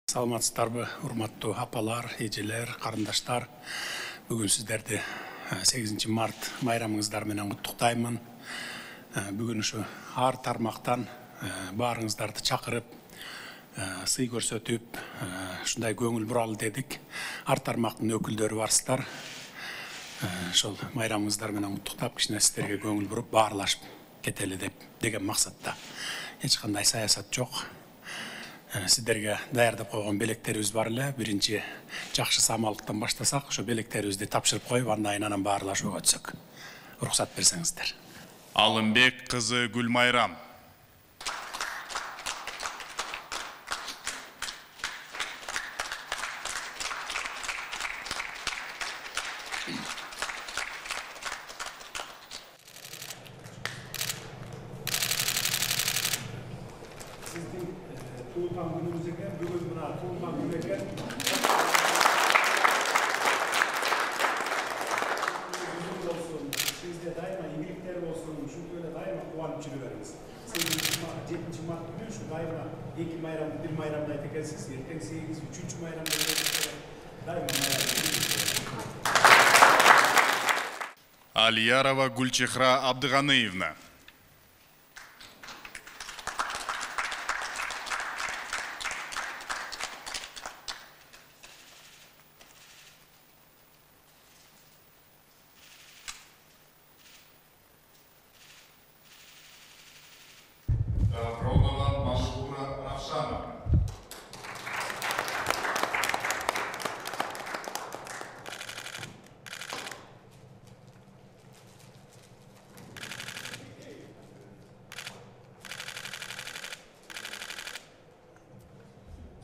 Саламатсыздарбы, урматтуу апалар, эжелер, карындаштар. Бүгүн сиздерди 8 март майрамыңыздар менен куттуктаймын. Бүгүн ушу ар тармактан баарыңыздарды чакырып, сый көрсөтүп, ушундай көңүл буралы дедик. Ар тармактын өкүлдөрү барсыздар. Ошол майрамыңыздар менен куттуктап, кичине сиздерге көңүл буруп, баарлашып кетели деген максатта. Эч кандай саясат жок. Сиздерге даярдап койгон белектерибиз бар эле. Биринчи жакшы самалдыктан баштасак, ошо белектерибизди тапшырып коюп, андан баарлашууга өтсөк. Уруксат берсеңиздер. Алымбек кызы Гүлмайрам. Tuğulgan günümüz eкен, bugün buna tuğulgan gün eкен. Güzel olsun, sizde daima iyilikler olsun, çünkü öyle daima kovanıp çürüveriniz. 7. Mart günü şu daima 2 bayram, 1 bayramda etekensiniz, erken 8, 3. bayramda daima bayram. Алиярова Гульчихра Абдыганыевна. Добронова Машура Равшанова.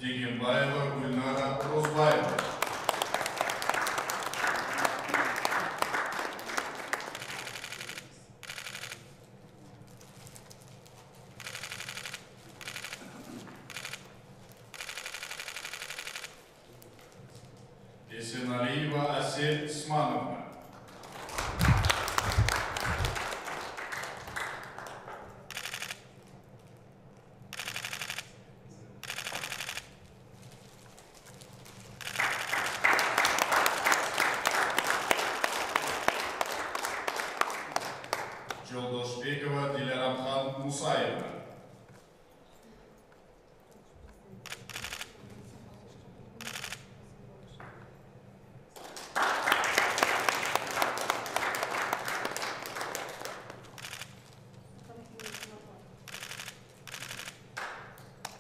Дегенбаева Гульнара Розбаева. Есеналиева Асель Исмановна. Жолдошбекова Диларамхан Мусаевна.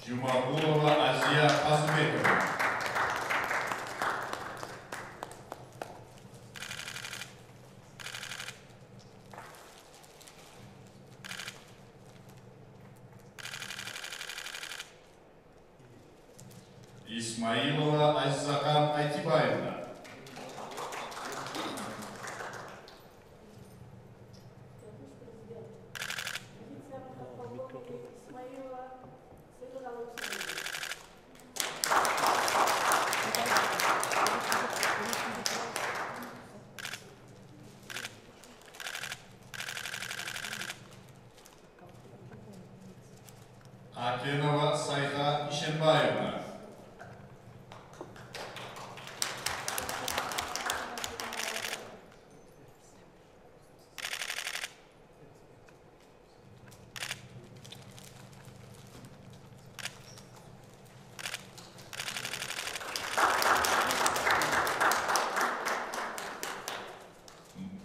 Жумагулова Азия Азбекова. Исмаилова Азизахан Айтибаевна. Акенова Сайха Ишенбаевна.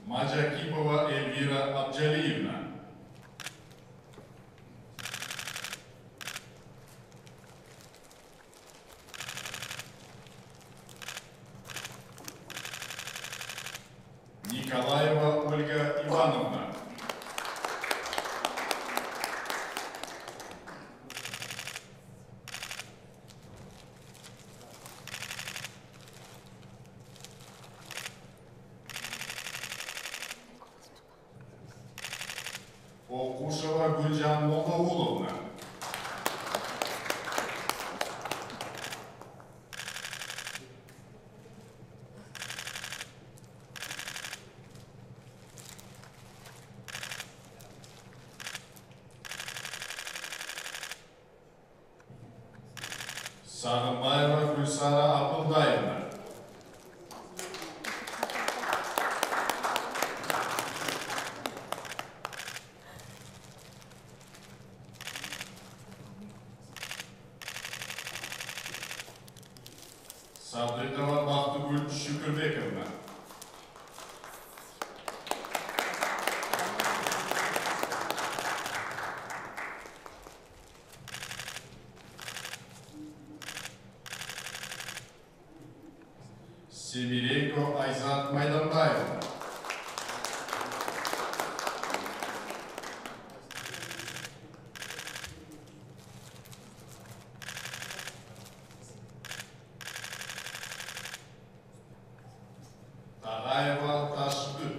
Маджакипова Эльвира Абджалиевна. Николаева Ольга Ивановна. Окушева Гульжан Молдауловна. Сағынбаева Гүлсара Абылдаевна. Сабритова Бақтыгүл Шүкірбековна. Семирейко Айзат Майданбаевна. Тағаева Ташгүл.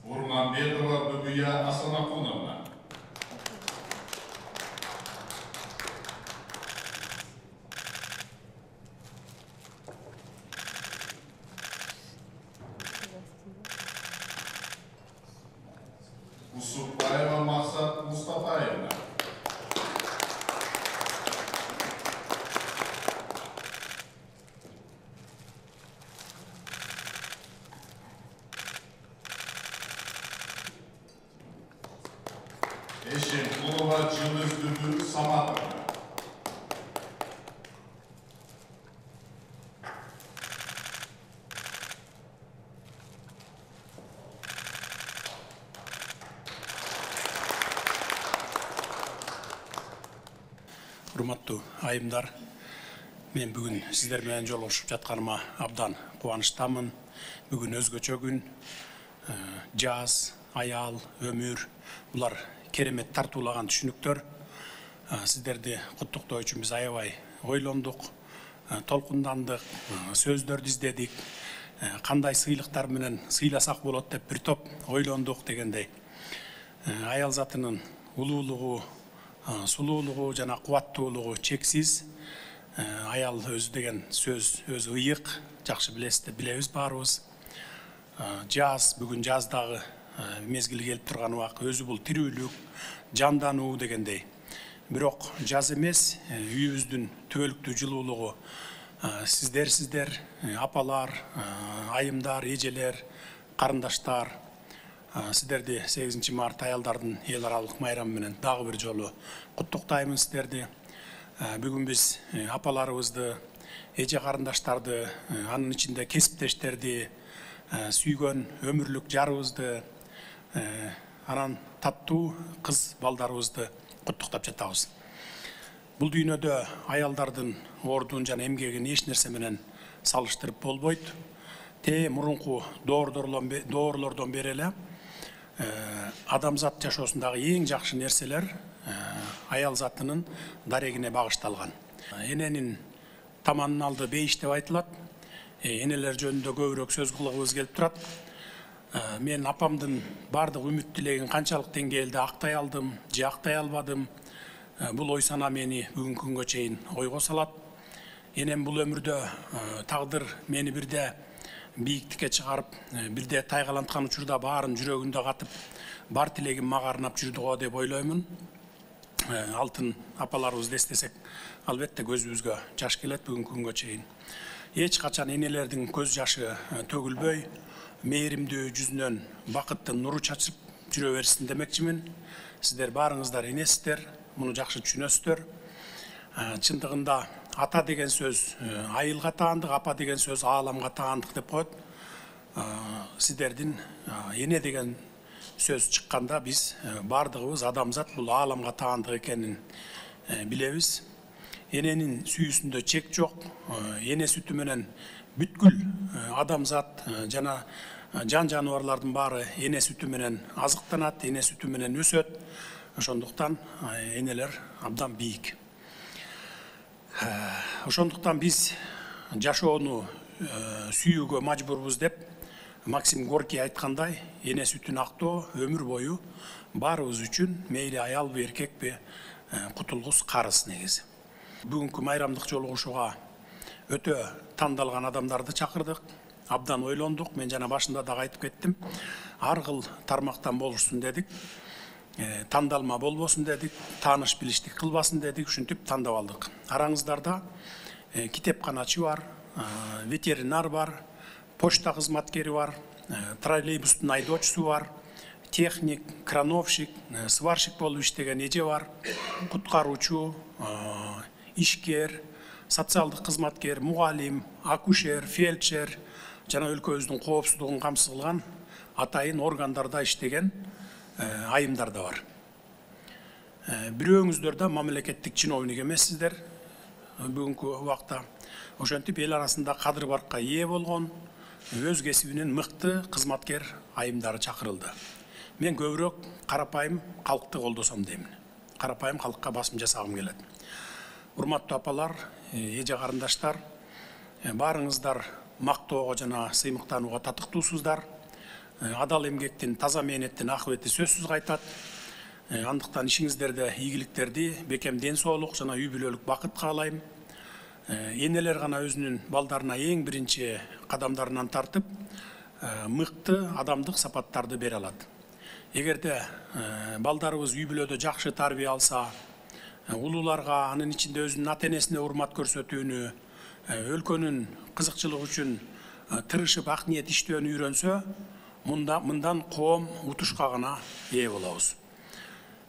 Урманбетова Бүгия Асанакуновна. Усупбаева Мақсат Мустафаевна. Эшенқұлова Жылыздүгүл Саматовна. Урматтуу айымдар, мен бүгін сіздер менен жолугушуп жатканыма абдан кубанычтамын. Бүгін өзгөчө күн, жаз, аял, өмүр, булар керемет тартуулаган түшүнүктөр. Сіздерди куттуктоо үчүн биз аябай ойлондук, толкундандык, сөздөрдү издедик, кандай сыйлыктар менен сыйласак болот деп бир топ ойлондук дегендей. Аял затынын улуулугу, сулуулугу жана кубаттуулугу чексиз. Аял өзү деген сөз өзү ыйык, жакшы билесиздер, билебиз баарыбыз. Жаз, бүгүн жаздагы мезгил келип турган убак, өзү бул тирүүлүк, жандануу дегендей. Бирок жаз эмес, үйүбүздүн түбөлүктүү жылуулугу сиздер, апалар, айымдар, эжелер, карындаштар, сіздерді 8 март аялдардын эл аралык майрамы менен дагы бир жолу куттуктаймын сіздерди. Бүгүн биз апаларыбызды, эже карындаштарды, анын ичинде кесиптештерди, сүйгөн өмүрлүк жарыбызды, анан таттуу кыз балдарыбызды куттуктап жатабыз. Бул дүйнөдө аялдардын ордун жана эмгегин эч нерсе менен салыштырып болбойт. Мурунку доорлордон бери эле адамзат жашоосундагы эң жакшы нерселер аял затынын дарегине багышталган. Эненин таманын алды бейиш деп айтылат. Энелер жөнүндө көбүрөөк сөз кылгыбыз келип турат. Мен апамдын бардык үмүт тилегин канчалык деңгээлде актай алдым, же актай албадым, бул ой сана мени бүгүнкү күнгө чейин ойго салат. Энем бул өмүрдө тагдыр мени бирде бийиктикке чыгарып, бирде тайгаланткан учурда баарын жүрөгүндө катып, бар тилегин мага арнап жүрдү го деп ойлоймун. Алтын апаларыбызды эстесек, албетте көзүбүзгө жаш келет бүгүнкү күнгө чейин. Эч качан энелердин көз жашы төгүлбөй, мээримдүү жүзүнөн бакыттын нуру чачып жүрө берсин демекчимин. Сиздер баарыңыздар энесиздер, муну жакшы түшүнөсүздөр. Чындыгында ата деген сөз айылга таандык, апа деген сөз ааламга таандык деп коет. Сиздердин эне деген сөз чыкканда биз бардыгыбыз адамзат бул ааламга таандык экенин билебиз. Эненин сүйүүсүндө чек жок. Эне сүтү менен бүткүл адамзат жана жан жаныбарлардын баары эне сүтү менен азыктанат, эне сүтү менен өсөт. Ошондуктан энелер абдан бийик. Ошондуктан биз жашоону сүйүүгө мажбурбуз деп Максим Горький айткандай, эне сүтүн актоо өмүр бою баарыбыз үчүн мейли аялбы эркекпи кутулгус карыз негизи. Бүгүнкү майрамдык жолугушууга өтө тандалган адамдарды чакырдык. Абдан ойлондук. Мен жана башында да айтып кеттим. Ар кыл тармактан болушсун дедик. Тандалма болбосун дедик. Тааныш билиштик кылбасын дедик. Ушинтип тандап алдык. Араңыздарда китепканачы бар, ветеринар бар, почта кызматкери бар, троллейбустун айдоочусу бар, техник, крановщик, сварщик болуп иштеген эже бар, куткаруучу, ишкер, социалдык кызматкер, мугалим, акушер, фельдшер жана өлкөбүздүн коопсуздугун камсыз кылган атайын органдарда иштеген айымдар да бар. Бирөөңүздөр да мамлекеттик чиновник эмессиздер. Бүгүнкү убакта ошентип эл арасында кадыр баркка ээ болгон өз кесибинин мыкты кызматкер айымдары чакырылды. Мен көбүрөөк карапайым калкты колдосом деймин. Карапайым калкка басым жасагым келет. Урматтуу апалар, эже карындаштар, баарыңыздар мактоого жана сыймыктанууга татыктуусуздар. Адал эмгектин, таза мээнеттин акыбети сөзсүз кайтат. Андыктан ишиңиздерде ийгиликтерди, бекем ден соолук жана үй бүлөлүк бакыт каалайм. Энелер гана өзүнүн балдарына эң биринчи кадамдарынан тартып, мыкты адамдык сапаттарды бере алат. Эгерде балдарыбыз үй бүлөдө жакшы тарбия алса, улууларга, анын ичинде өзүнүн ата-энесине урмат көрсөтүүнү, өлкөнүн кызыкчылыгы үчүн тырышып ак ниет иштөөнү үйрөнсө, мындан коом утушка гана ээ болобуз.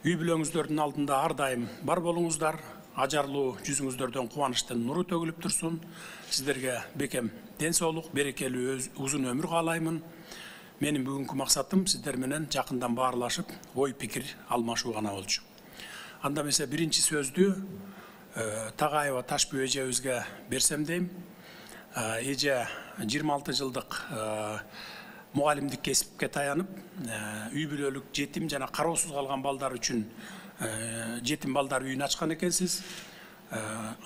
Үй бүлөңүздөрдүн алдында ар дайым бар болуңуздар, ажарлуу жүзүңүздөрдөн кубанычтын нуру төгүлүп турсун. Сиздерге бекем ден соолук, берекелүү узун өмүр каалаймын. Менин бүгүнкү максатым сиздер менен жакындан баарлашып, ой пикир алмашуу гана болчу. Анда эмесе биринчи сөздү Тагаева Ташбү эжебизге берсем дейм. Эже 26 жылдык мугалимдик кесипке таянып, үй бүлөлүк жетим жана кароосуз калган балдар үчүн жетим балдар үйүн ачкан экенсиз.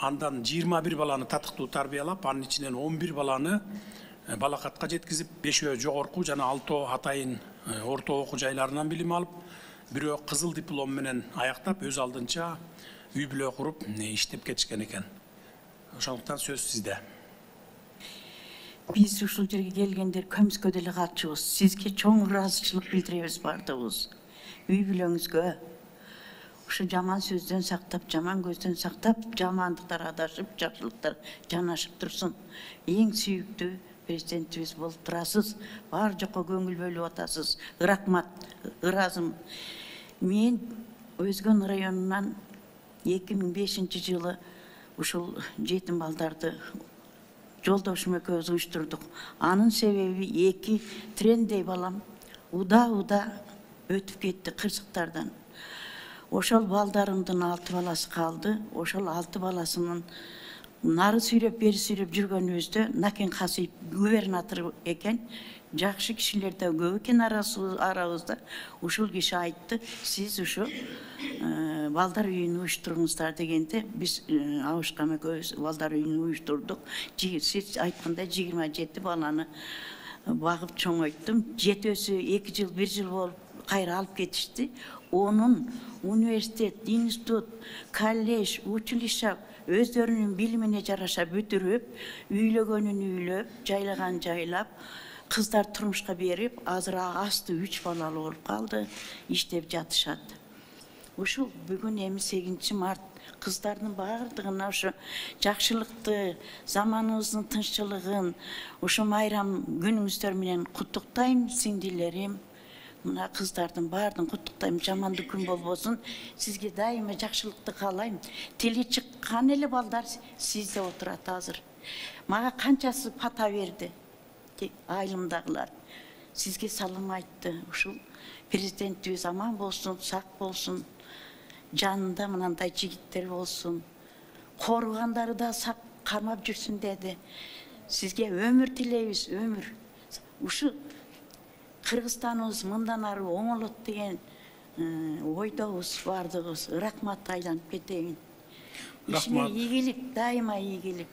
Андан 21 баланы татыктуу тарбиялап, анын ичинен 11 баланы балакатка жеткизип, 5өө жогорку жана 6 атайын орто окуу жайларынан билим алып, бирөө кызыл диплом менен аяктап, өз алдынча үй бүлө куруп иштеп кетишкен экен. Ошондуктан сөз сизде. Биз ушул жерге келгендер көмүскө деле калчубуз. Сизге чоң ыраазычылык билдиребиз бардыгыбыз. Үй бүлөңүзгө ушу жаман сөздөн сактап, жаман көздөн сактап, жамандыктар адашып, жакшылыктар жанашып турсун. Эң сүйүктүү президентибиз болуп турасыз. Бар жокко көңүл бөлүп атасыз. Рахмат, ыраазым. Мен Өзгөн районунан 2005 жылы ушул жетим балдарды жолдошум экөөбүз уюштурдук. Анын себеби 2 трендей балам уда өтүп кетти кырсыктардан. Ошол балдарымдын 6 баласы калды. Ошол 6 баласынын нары сүйрөп, бери сүйрөп жүргөнүбүздө Накен Касиев губернатор экен. Жакшы кишилер да көп экен арабызда. Ушул киши айтты, сиз ушу балдар үйүн уюштуруңуздар дегенде, биз Абышкам экөөбүз балдар үйүн уюштурдук. Сиз айткандай 27 баланы багып чоңойттум. 7-өсү 2 жыл, 1 жыл болуп кайра алып кетишти. Онун университет, институт, колледж, училище өздөрүнүн билимине жараша бүтүрүп, үйлөгөнүн үйлөп, жайлаган жайлап, кыздар турмушка берип, азыр асты 3 балалуу болуп калды, иштеп жатышат. Ушул бүгүн эми 8 март кыздардын баардыгына ушу жакшылыкты, заманыбыздын тынччылыгын, ушу майрам күнүңүздөр менен куттуктайм, сиңдилерим. Мына кыздардын баардыгын куттуктайм, жаманды күн болбосун. Сизге дайыма жакшылыкты каалайм. Тили чыккан эле балдар сизде отурат азыр. Мага канчасы пата берди, айылымдагылар. Сизге салым айтты. Ушул президентибиз аман болсун, сак болсун. Жанында мынандай жигиттер болсун. Коругандары да сак камап жүрсүн деди. Сизге өмүр тилейбиз, өмүр. Ушу Кыргызстаныбыз мындан ары оңолот деген ойдобуз бардыгыбыз. Рахмат айланып кетейин. Ишине ийгилик, дайыма ийгилик.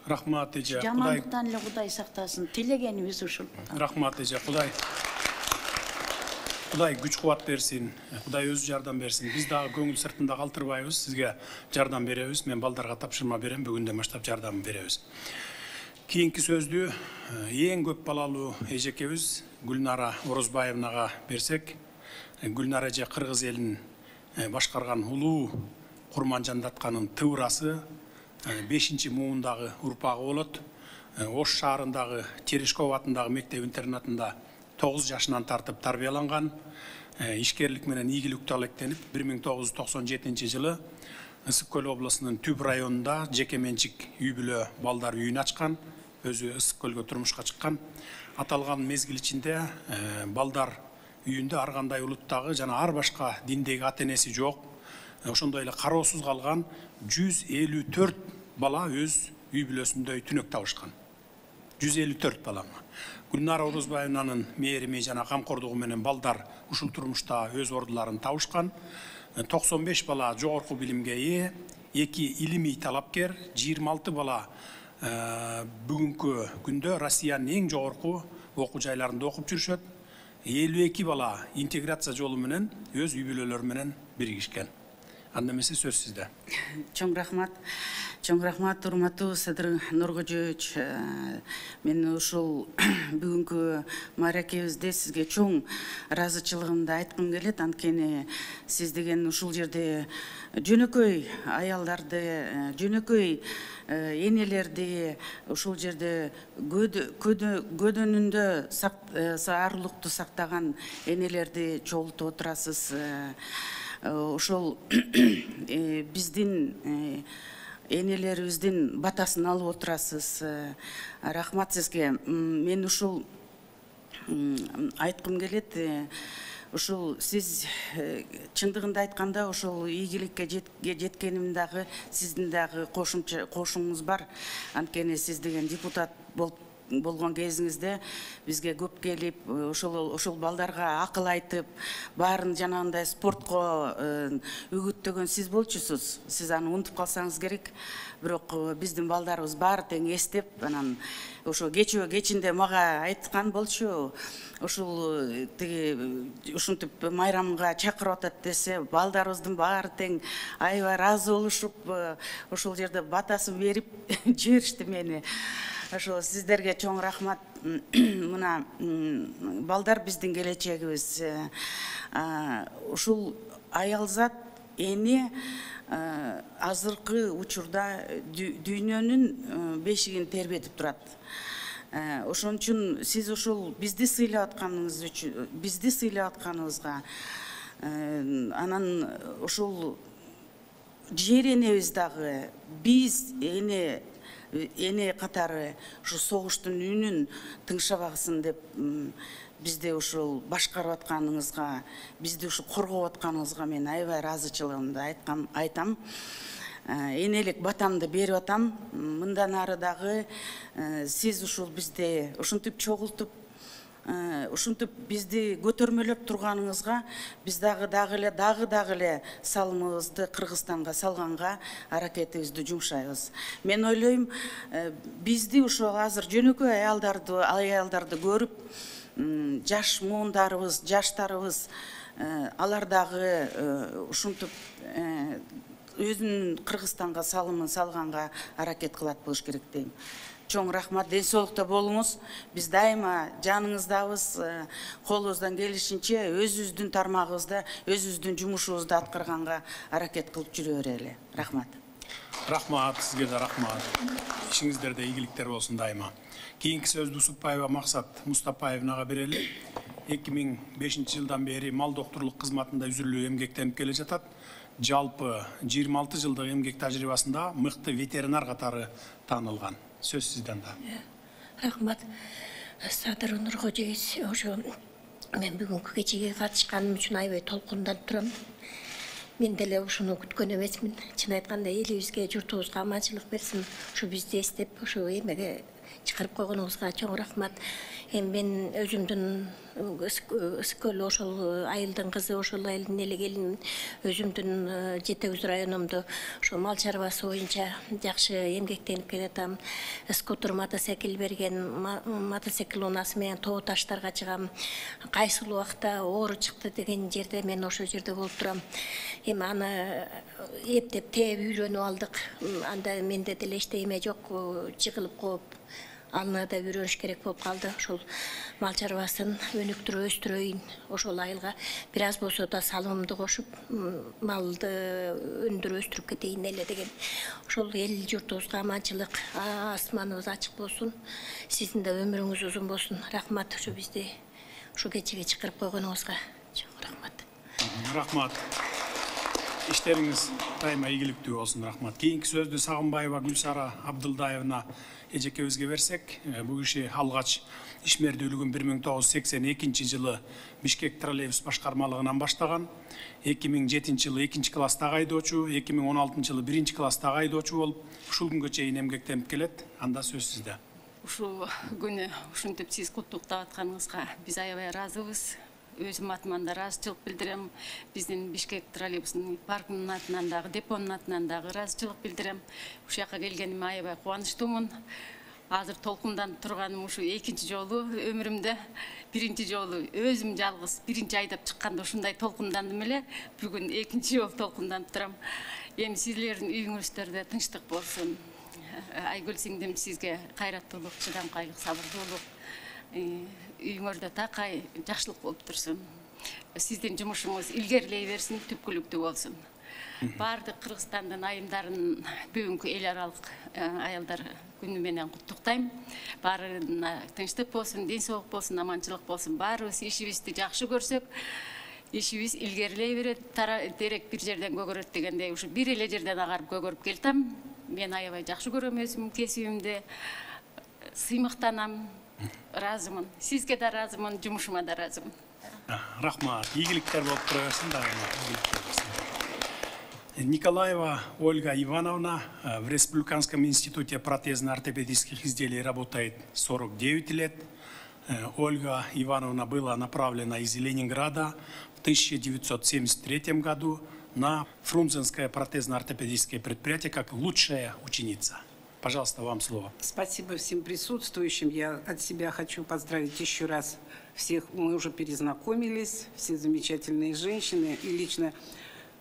Рахмат эже. Жамандыктан эле Кудай сактасын. Тилегенибиз ушул. Рахмат эже. Кудай Құдай күч қуат берсин, Құдай өзі жардам берсин. Біз дағы көңіл сыртында қалтырбайбыз, сізге жардам беребиз. Мен балдарға тапшырма берем, бүгінде масштаб жардам беребиз. Кейінгі сөзді ең көп балалуу эжекебиз Гүлнара Орозбаевнаға берсек, Гүлнара эже Кыргыз элин башкарган улуу Курманжандатканын тыбырасы 5-чи муындагы урпагы болот. Ош шаарындагы Терешков атындагы мектеп интернатында 9 жашынан тартып тарбияланган, ишкерлик менен ийгиликтүү алектенип 1997 жылы Ысык Көл облусунун Түп районунда жеке менчик үй бүлө балдар үйүн ачкан, өзү Ысык Көлгө турмушка чыккан. Аталган мезгил ичинде балдар үйүндө ар кандай улуттагы жана ар башка диндеги ата энеси жок, ошондой эле кароосуз калган 154 бала өз үй бүлөсүндө түнөк табышкан. 154 балама. Гүлнара Орозбаевнанын мээрими жана камкордугу менен балдар ушул турмушта өз ордуларын табышкан. 95 бала жогорку билимге ээ, 2 илимий талапкер, 26 бала бүгүнкү күндө Россиянын эң жогорку окуу жайларында окуп жүрүшөт. 52 бала интеграция жолу менен өз үй бүлөлөрү менен биригишкен. Анда эмесе сөз сизде. Чоң рахмат, урматтуу Садыр Нуркожоевич. Мен ушул бүгүнкү мааракебизде сизге чоң ыраазычылыгымды айткым келет. Анткени сиз деген ушул жерде жөнөкөй аялдарды, жөнөкөй энелерди ушул жерде көдөнүндө арлыктуу сактаган энелерди чогултуп отурасыз. Ошол биздин энелерибиздин батасын алып отурасыз. Рахмат сизге. Мен ушул айткым келет. Ушул сиз чындыгында айтканда ошол ийгиликке жеткеним дагы сиздин дагы кошумуңуз бар. Анткени сиз деген депутат болгон кезиңизде бизге көп келип, ошол балдарга акыл айтып, баарын жанагындай спортко үгүттөгөн сиз болчусуз. Сиз аны унутуп калсаңыз керек. Бирок биздин балдарыбыз баары тең эстеп, анан ошо кечинде мага айткан болчу. Ушинтип майрамга чакырып атат десе, балдарыбыздын баары тең аябай ыраазы болушуп, ошол жерде батасын берип жиберишти мени. Ошо сиздерге чоң рахмат. Мына балдар биздин келечегибиз. Ушул аялзат эне азыркы учурда дүйнөнүн бешигин тербетип турат. Ошон үчүн сиз ушул бизди сыйлап атканыбызга, анан ушул жер энебиз дагы биз эне катары ушу согуштун үнүн тыңшабагысын деп бизди ушул башкарып атканыңызга, бизди ушу коргоп атканыңызга мен аябай ыраазычылыгымды айтам. Энелик батамды берип атам. Мындан ары дагы сиз ушул бизди ушинтип чогултуп, ушинтип бизди көтөрмөлөп турганыңызга биз дагы эле салымыбызды Кыргызстанга салганга аракетибизди жумшайбыз. Мен ойлойм, бизди ошол азыр жөнөкөй аялдарды көрүп, жаш муундарыбыз, жаштарыбыз, алар дагы ушинтип өзүнүн Кыргызстанга салымын салганга аракет кылат болуш керек дейм. Чоң рахмат, ден соолукта болуңуз. Биз дайыма жаныңыздабыз, колубуздан келишинче өзүбүздүн тармагыбызда, өзүбүздүн жумушубузду аткарганга аракет кылып жүрө берели. Рахмат. Рахмат, сизге да рахмат. Ишиңиздерде ийгиликтер болсун дайыма. Кийинки сөздү Супаева Максат Мустапаевнага берели. 2005 жылдан бери мал доктурлук кызматында үзүрлүү эмгектенип келе жатат. Жалпы 26 жылдык эмгек тажрыйбасында мыкты ветеринар катары таанылган. Сөз сизден да. Рахмат. Садыр Нуркожоевич, ошо мен бүгүнкү кечеге катышканым үчүн аябай толкунданып турам. Мен деле ушуну күткөн эмесмин. Чын айтканда элибизге, журтубузга аманчылык берсин. Ушу бизди эстеп, ушу эмеге чыгарып койгонуңузга чоң рахмат. Эми мен өзүмдүн Скөл ошол айылдын кызы, ошол айылдын эле келинмин. Өзүмдүн Жети Көз районумду ошо мал чарбасы боюнча жакшы эмгектенип келатам. Скутер мотоцикл берген, мотоцикл унаасы менен тоо таштарга чыгам. Кайсыл убакта оору чыкты деген жерде мен ошол жерде болуп турам. Эми аны эптеп тээп үйрөнүп алдык. Анда менде деле эчтеме жок, жыгылып коюп алына да үйрөнүш керек болуп калды. Ошол мал чарбасын өнүктүрүп өстүрөйүн, ошол айылга бир аз болсо да салымымды кошуп, малды өндүрүп өстүрүп кетейин эле деген. Ошол эл журтубузга аманчылык, асманыбыз ачык болсун, сиздин да өмүрүңүз узун болсун. Рахмат ушу бизди ушу кечеге чакырып койгонуңузга. Чоң рахмат. Рахмат. Иштериңиз дайыма ийгиликтүү болсун. Рахмат. Кийинки сөздү Сагынбаева Гүлсара Абдылдаевна эжекебизге берсек, бул киши алгач ишмердүүлүгүн 1982 жылы Бишкек троллейбус башкармалыгынан баштаган. 2007 жылы 2 класстагы айдоочу, 2016 жылы 1 класстагы айдоочу болуп, ушул күнгө чейин эмгектенип келет. Анда сөз сизде. Ушул күнү ушинтип сиз куттуктап атканыңызга биз аябай ыраазыбыз. Өзүм атыман да ыраазычылык билдирем. Биздин Бишкек троллейбусунун паркынын атынан дагы, депонун атынан дагы ыраазычылык билдирем. Ушул жака келгениме аябай кубанычтуумун. Азыр толкунданып турганым ушу экинчи жолу өмүрүмдө. Биринчи жолу өзүм жалгыз биринчи айдап чыкканда ушундай толкундандым эле. Бүгүн экинчи жолу толкунданып турам. Эми силердин үйүңүздөрдө тынчтык болсун. Айгүл сиңдим, сизге кайраттуулук, чыдамкайлык, сабырдуулук. Үйүңөрдө такай жакшылык болуп турсун. Сиздин жумушуңуз илгерилей берсин, түпкүлүктүү болсун. Бардык Кыргызстандын айымдарын бүгүнкү эл аралык аялдар күнү менен куттуктайм. Баарына тынчтык болсун, ден соолук болсун, аманчылык болсун. Баарыбыз ишибизди жакшы көрсөк, ишибиз илгерилей берет, терек бир жерден көгөрөт дегендей, ушу бир эле жерден агарып көгөрүп келтем. Мен аябай жакшы көрөм өзүмдүн кесибимди, сыймыктанам. Разымын. Сизге да разымын, жумушума да разымын. Рахмат. Ийгиликтер болуп тура берсин дагы. Николаева Ольга Ивановна в Республиканском институте протезно-ортопедических изделий работает 49 лет. Ольга Ивановна была направлена из Ленинграда в 1973 году на Фрунзенское протезно-ортопедическое предприятие как лучшая ученица. Пожалуйста, вам слово. Спасибо всем присутствующим. Я от себя хочу поздравить еще раз всех. Мы уже перезнакомились, все замечательные женщины. И лично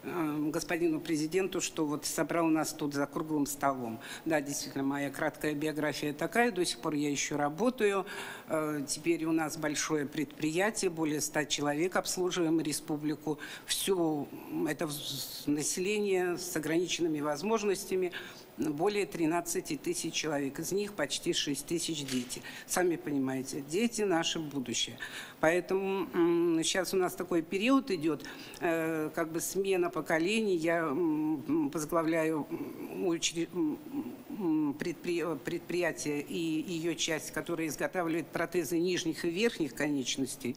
господину президенту, что вот собрал нас тут за круглым столом. Да, действительно, моя краткая биография такая. До сих пор я еще работаю. Теперь у нас большое предприятие, более 100 человек обслуживаем республику. Все это население с ограниченными возможностями. Более 13 тысяч человек, из них почти 6 тысяч дети. Сами понимаете, дети – наше будущее. Поэтому сейчас у нас такой период идет, как бы смена поколений. Я возглавляю предприятие и ее часть, которая изготавливает протезы нижних и верхних конечностей.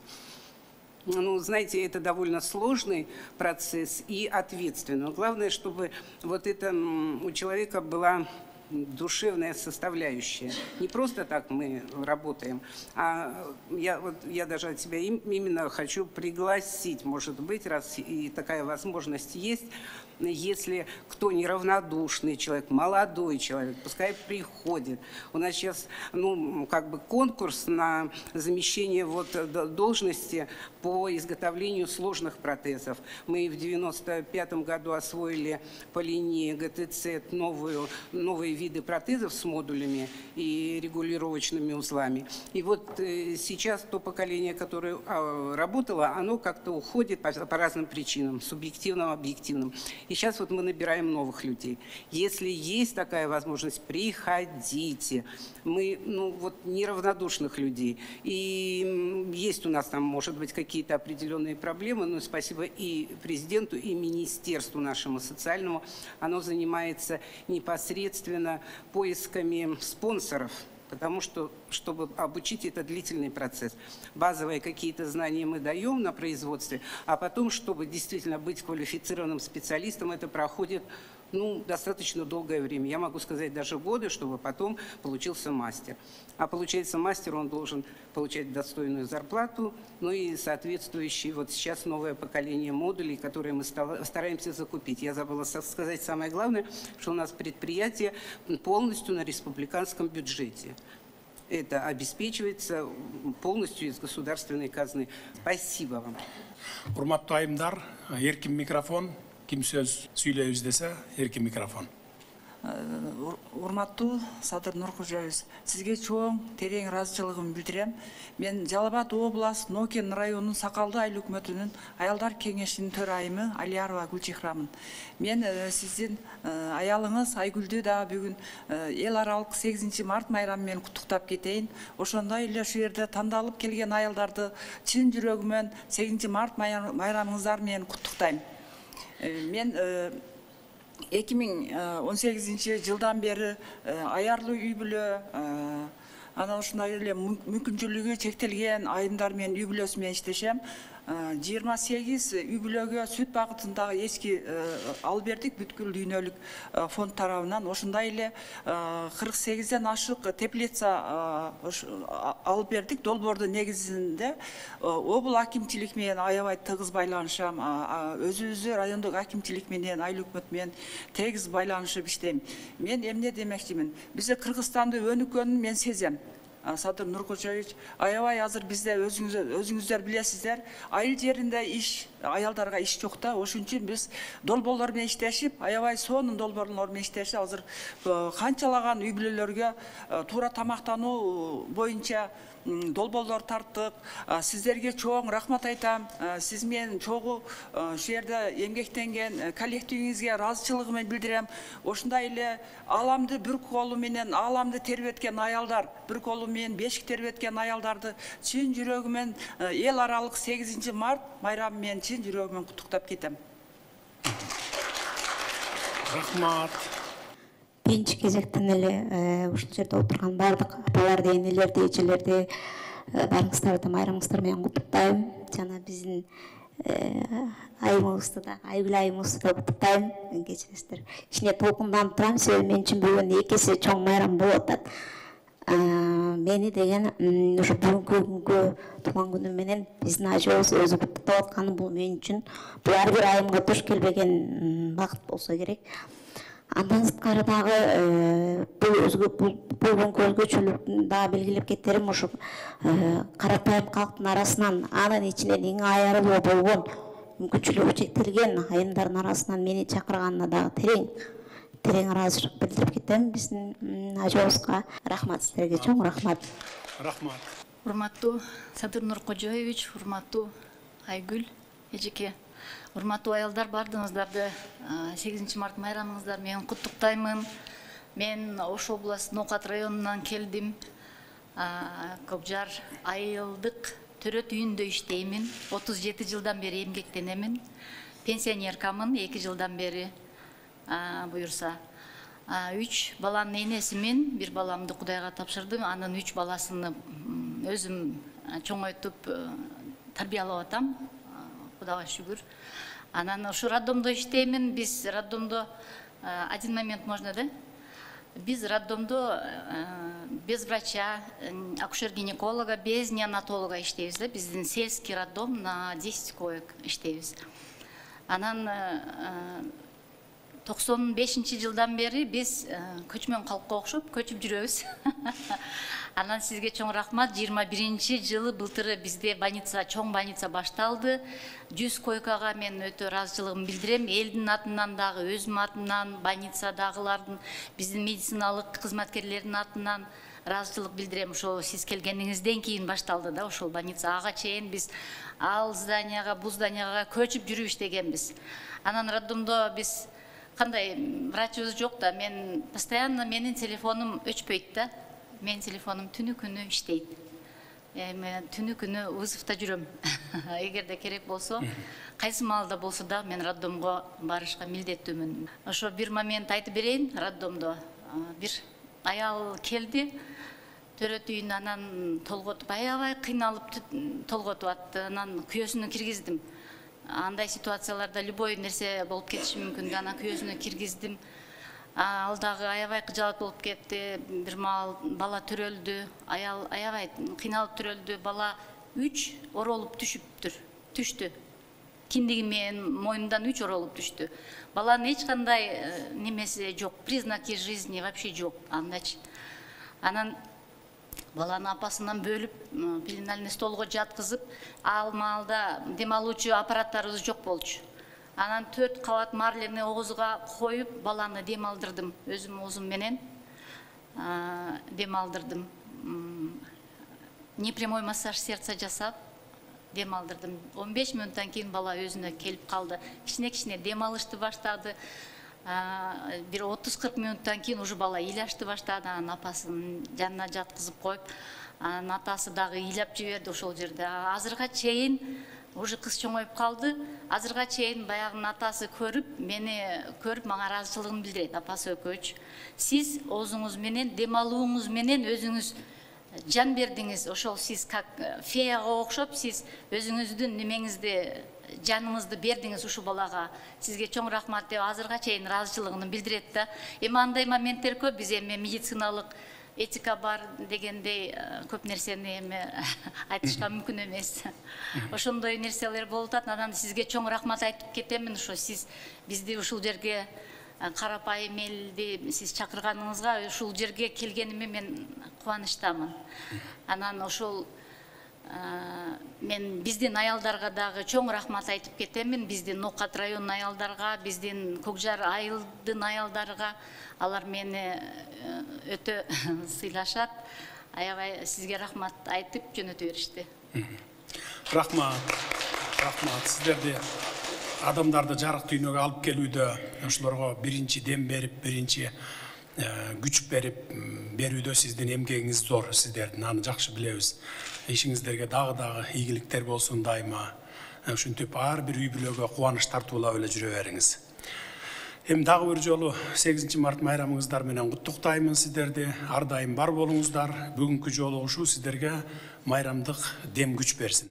Ну, знаете, это довольно сложный процесс и ответственный. Но главное, чтобы вот это у человека была душевная составляющая. Не просто так мы работаем, а я даже от себя именно хочу пригласить, может быть, раз и такая возможность есть, если кто неравнодушный человек, молодой человек, пускай приходит. У нас сейчас, ну, как бы конкурс на замещение вот должности по изготовлению сложных протезов. Мы в 1995 году освоили по линии ГТЦ новые виды протезов с модулями и регулировочными узлами. И вот сейчас то поколение, которое работало, оно как-то уходит по разным причинам, субъективным, объективным. И сейчас вот мы набираем новых людей. Если есть такая возможность, приходите. Мы, ну, вот неравнодушных людей. И есть у нас там, может быть, какие-то определенные проблемы, но спасибо и президенту, и министерству нашему социальному. Оно занимается непосредственно поисками спонсоров. Потому что, чтобы обучить, это длительный процесс. Базовые какие-то знания мы даем на производстве, а потом, чтобы действительно быть квалифицированным специалистом, это проходит ну, достаточно долгое время. Я могу сказать даже годы, чтобы потом получился мастер. А получается мастер, он должен получать достойную зарплату, ну и соответствующий, вот сейчас новое поколение модулей, которые мы стараемся закупить. Я забыла сказать самое главное, что у нас предприятие полностью на республиканском бюджете. Это обеспечивается полностью из государственной казны. Спасибо вам. Урматтуу айымдар, эркин микрофон. Ким сөз сүйлөйбүз десе, эркин микрофон. Урматтуу Садыр Нуркожоевич, сизге чоң терең ыраазычылыгымды билдирем. Мен Жалал Абад областы Нокен районунун Сакалды айыл өкмөтүнүн аялдар кеңешинин төрайымы Алиярова Гүлчехрамын. Мен сиздин аялыңыз Айгүлдү да бүгүн эл аралык 8 март майрамы менен куттуктап кетейин. Ошондой эле ушул жерде тандалып келген аялдарды чын жүрөгүмөн 8 март майрамыңыздар менен куттуктайм. Мен 2018 жылдан бері аярлы үй бүлө, ана ушундай эле мүмкүнчүлүгү чектелген айымдар менен үй бүлөсү менен иштешем. 28 үй бүлөгө сүт багытындагы эски алып бердик бүткүл дүйнөлүк фонд тарабынан. Ошондой эле 48ден ашык теплица алып бердик. Долбоордун негизинде обул акимчилик менен аябай тыгыз байланышам. Өзүбүздү райондук акимчилик менен, айыл өкмөт менен тегиз байланышып иштейм. Мен эмне демекчимин? Бизде Кыргызстанды өнүккөнүн мен сезем. Садыр Нуркожоевич, аябай азыр бизде өзүңүздөр билесиздер, айыл жеринде иш, аялдарга иш жок да. Ошон үчүн биз долбоорлор менен иштешип, аябай сонун долбоорлор менен иштешип, азыр канчалаган үй бүлөлөргө туура тамактануу боюнча долбоорлор тарттык. Сиздерге чоң рахмат айтам. Сиз менен чогуу ушул жерде эмгектенген коллективиңизге ыраазычылыгымды менен билдирем. Ошондой эле аламды бир колу менен аламды тербеткен аялдар, бир колу менен бешик тербеткен аялдарды чын жүрөгүмөн эл аралык 8 март майрамы менен чын жүрөгүмөн куттуктап кетем. Рахмат. Биринчи кезектен эле ушул жерде отурган бардык апаларды, энелерди, эжелерди баарыңыздарды майрамыңыздар менен куттуктайм. Жана биздин айымыбызды да, Айгүл айымыбызды да куттуктайм. Кечиресиздер. Кичине толкунданып турам, себеби мен үчүн бүгүн эки эсе чоң майрам болуп атат. Мени деген ушу бүгүнкү күнгө туулган күнүм менен биздин ажыбыз өзү куттуктап атканы бул мен үчүн бул ар бир айымга туш келбеген бакыт болсо керек. Андан сырткары дагы бул күнгө өзгөчөлүктүн дагы белгилеп кетерим ушу карапайым калктын арасынан, анын ичинен эң аярылуу болгон мүмкүнчүлүгү чектелген айымдардын арасынан мени чакырганына дагы терең ыраазычылык билдирип кетем. Биздин ажыбызга рахмат, сиздерге чоң рахмат. Рахмат. Урматтуу Садыр Нуркожоевич, урматтуу Айгүл эжеке, урматтуу аялдар, бардыгыңыздарды 8 март майрамыңыздар менен куттуктаймын. Мен Ош областы Ноокат районунан келдим. Кобжар айылдык төрөт үйүндө иштеймин. 37 жылдан бери эмгектенемин. Пенсионеркамын, 2 жылдан бери буюрса. 3 баланын энесимин, бир баламды Кудайга тапшырдым. Анын 3 баласыны өзүм чоңойтуп тарбиялап атам. Кудайга шүгүр. Анан ушу роддомдо иштеймин. Биз роддомдо один момент можно, да? Биз роддомдо без врача, акушер-гинеколога, без неонатолога иштейбиз, да? Биздин сельский роддом на 10 коек иштейбиз. Анан 95 жылдан бери биз көчмөн калкка окшоп көчүп жүрөбүз. Анан сизге чоң рахмат. 21 жылы былтыры бизде больница, чоң больница башталды. 100 койкага мен өтө ыраазычылыгымды билдирем. Элдин атынан дагы, өзүм атынан, больницадагылардын, биздин медициналык кызматкерлердин атынан ыраазычылык билдирем. Ошол сиз келгениңизден кийин башталды да ошол больница. Ага чейин биз ал зданияга, бул зданияга көчүп жүрүп иштегенбиз. Анан роддомдо биз кандай врачыбыз жок да, мен постоянно менин телефонум өчпөйт да. Мен телефонум түнү күнү иштейт. Мен түнү күнү вызовда жүрөм. Эгерде керек болсо, кайсы маалда болсо да мен роддомго барышка милдеттүүмүн. Ошо бир момент айтып берейин. Роддомдо бир аял келди. Төрөт үйүн анан толготуп, аябай кыйналып толготуп атты. Анан күйөөсүнү киргиздим. андай ситуацияларда любой нерсе болуп кетиши мүмкүн. Анан көзүнө киргиздим. Ал дагы аябай кыжаат болуп кетти. Бир маал бала төрөлдү. Аял аябай кыйналып төрөлдү. Бала 3 оролуп түштү. Киндиги менен мойнундан 3 оролуп түштү. Баланын эч кандай немеси жок, признаки жизни вообще жок. Андачы. Анан баланы апасынан бөлүп, пеленальный столго жаткызып, ал маалда дем алуучу аппараттарыбыз жок болчу. Анан 4 кабат марлени оозуга коюп, баланы дем алдырдым. Өзүм оозум менен дем алдырдым. Непрямой массаж сердца жасап, дем алдырдым. 15 мүнөттөн кийин бала өзүнө келип калды. Кичине дем алышты баштады. Bir 30-40 мүнөттөн кийин уже бала ыйлашты баштады. Анан апасынын жанына жаткызып коюп, анан атасы дагы ыйлап жиберди ошол жерде. Азырга чейин уже кыз чоңоюп калды. Азырга чейин баягынын атасы мени көрүп, мага ыраазычылыгын билдирет. Апасы экөөчү. Сиз оозуңуз менен, дем алууңуз менен өзүңүз жан бердиңиз. Ошол сиз как феяга окшоп, сиз өзүңүздүн немеңизди, жаныңызды бердиңиз ушу балага. Сизге чоң рахмат деп азырга чейин ыраазычылыгын билдирет да. Эми андай моменттер көп, биз эми медициналык этика бар дегендей көп нерсени эми айтышка мүмкүн эмес. Ошондой нерселер болуп атат. Анан сизге чоң рахмат айтып кетемин. Ошо сиз бизди ушул жерге карапайым элди сиз чакырганыңызга, ушул жерге келгениме мен кубанычтамын. Анан ошол мен биздин аялдарга дагы чоң рахмат айтып кетемин. Биздин Нокат районунун аялдарга, биздин Көкжар айылдын аялдарга, алар мени өтө сыйлашат. Аябай сизге рахмат айтып жөнөтө беришти. Рахмат. Сиздерди адамдарды жарык дүйнөгө алып келүүдө, ошолорго биринчи дем берип, биринчи күч берүүдө сиздин эмгегиңиз зор. Сиздердин аны жакшы билебиз. Ишиңиздерге дагы ийгиликтер болсун дайыма. Ушинтип ар бир үй бүлөгө кубаныч тартуулап эле жүрө бериңиз. Эми дагы бир жолу 8 март майрамыңыздар менен куттуктаймын сиздерди. Ар дайым бар болуңуздар. Бүгүнкү жолугушуу сиздерге майрамдык дем күч берсин.